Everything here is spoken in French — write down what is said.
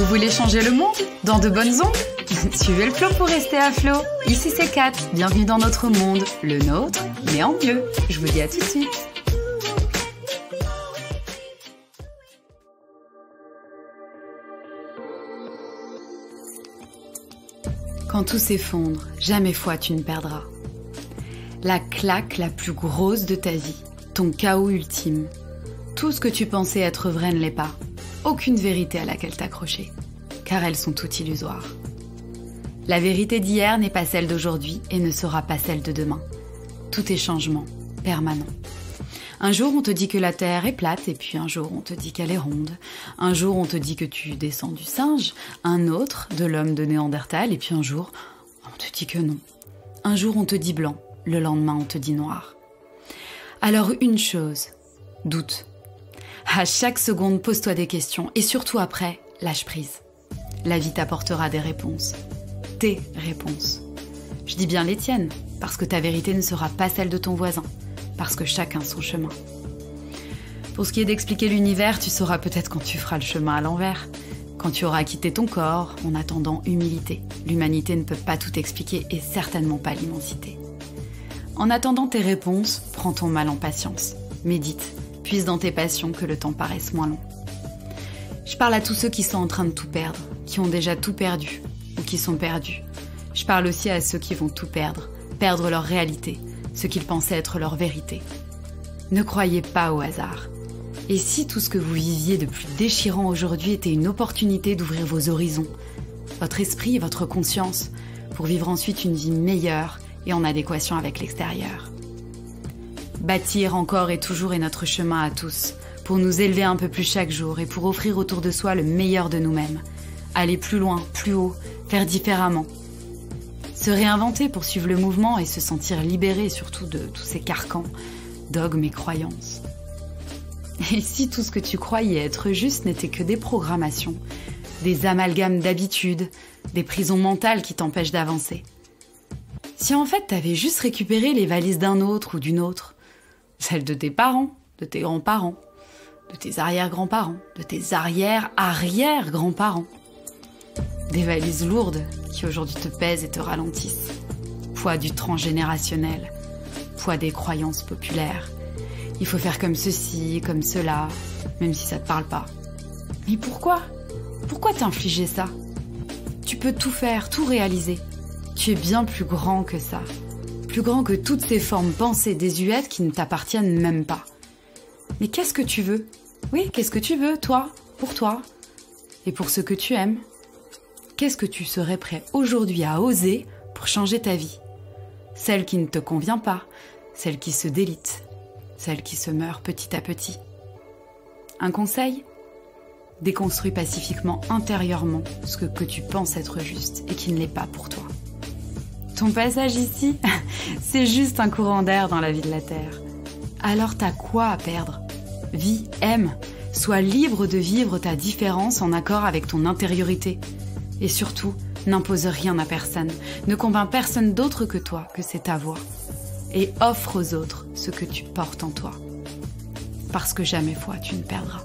Vous voulez changer le monde dans de bonnes ondes? Suivez le flow pour rester à flot. Ici c'est Kat, bienvenue dans notre monde, le nôtre, mais en mieux. Je vous dis à tout de suite. Quand tout s'effondre, jamais foi tu ne perdras. La claque la plus grosse de ta vie, ton chaos ultime. Tout ce que tu pensais être vrai ne l'est pas. Aucune vérité à laquelle t'accrocher, car elles sont toutes illusoires. La vérité d'hier n'est pas celle d'aujourd'hui et ne sera pas celle de demain. Tout est changement, permanent. Un jour on te dit que la Terre est plate et puis un jour on te dit qu'elle est ronde. Un jour on te dit que tu descends du singe, un autre de l'homme de Néandertal et puis un jour on te dit que non. Un jour on te dit blanc, le lendemain on te dit noir. Alors une chose, doute. À chaque seconde, pose-toi des questions et surtout après, lâche prise. La vie t'apportera des réponses. Tes réponses. Je dis bien les tiennes, parce que ta vérité ne sera pas celle de ton voisin, parce que chacun son chemin. Pour ce qui est d'expliquer l'univers, tu sauras peut-être quand tu feras le chemin à l'envers, quand tu auras quitté ton corps, en attendant humilité. L'humanité ne peut pas tout expliquer et certainement pas l'immensité. En attendant tes réponses, prends ton mal en patience, médite. Puise dans tes passions que le temps paraisse moins long. Je parle à tous ceux qui sont en train de tout perdre, qui ont déjà tout perdu ou qui sont perdus. Je parle aussi à ceux qui vont tout perdre, perdre leur réalité, ce qu'ils pensaient être leur vérité. Ne croyez pas au hasard. Et si tout ce que vous viviez de plus déchirant aujourd'hui était une opportunité d'ouvrir vos horizons, votre esprit, votre conscience, pour vivre ensuite une vie meilleure et en adéquation avec l'extérieur. Bâtir encore et toujours est notre chemin à tous, pour nous élever un peu plus chaque jour et pour offrir autour de soi le meilleur de nous-mêmes. Aller plus loin, plus haut, faire différemment. Se réinventer pour suivre le mouvement et se sentir libéré surtout de tous ces carcans, dogmes et croyances. Et si tout ce que tu croyais être juste n'était que des programmations, des amalgames d'habitudes, des prisons mentales qui t'empêchent d'avancer? Si en fait t'avais juste récupéré les valises d'un autre ou d'une autre, celles de tes parents, de tes grands-parents, de tes arrière-grands-parents, de tes arrière-arrière-grands-parents. Des valises lourdes qui aujourd'hui te pèsent et te ralentissent. Poids du transgénérationnel, poids des croyances populaires. Il faut faire comme ceci, comme cela, même si ça te parle pas. Mais pourquoi? Pourquoi t'infliger ça? Tu peux tout faire, tout réaliser. Tu es bien plus grand que ça. Plus grand que toutes ces formes pensées désuètes qui ne t'appartiennent même pas. Mais qu'est-ce que tu veux? Oui, qu'est-ce que tu veux, toi, pour toi, et pour ceux que tu aimes? Qu'est-ce que tu serais prêt aujourd'hui à oser pour changer ta vie? Celle qui ne te convient pas, celle qui se délite, celle qui se meurt petit à petit. Un conseil? Déconstruis pacifiquement intérieurement ce que tu penses être juste et qui ne l'est pas pour toi. Ton passage ici, c'est juste un courant d'air dans la vie de la Terre. Alors t'as quoi à perdre? Vis, aime, sois libre de vivre ta différence en accord avec ton intériorité. Et surtout, n'impose rien à personne, ne convainc personne d'autre que toi que c'est ta voix. Et offre aux autres ce que tu portes en toi. Parce que jamais foi tu ne perdras.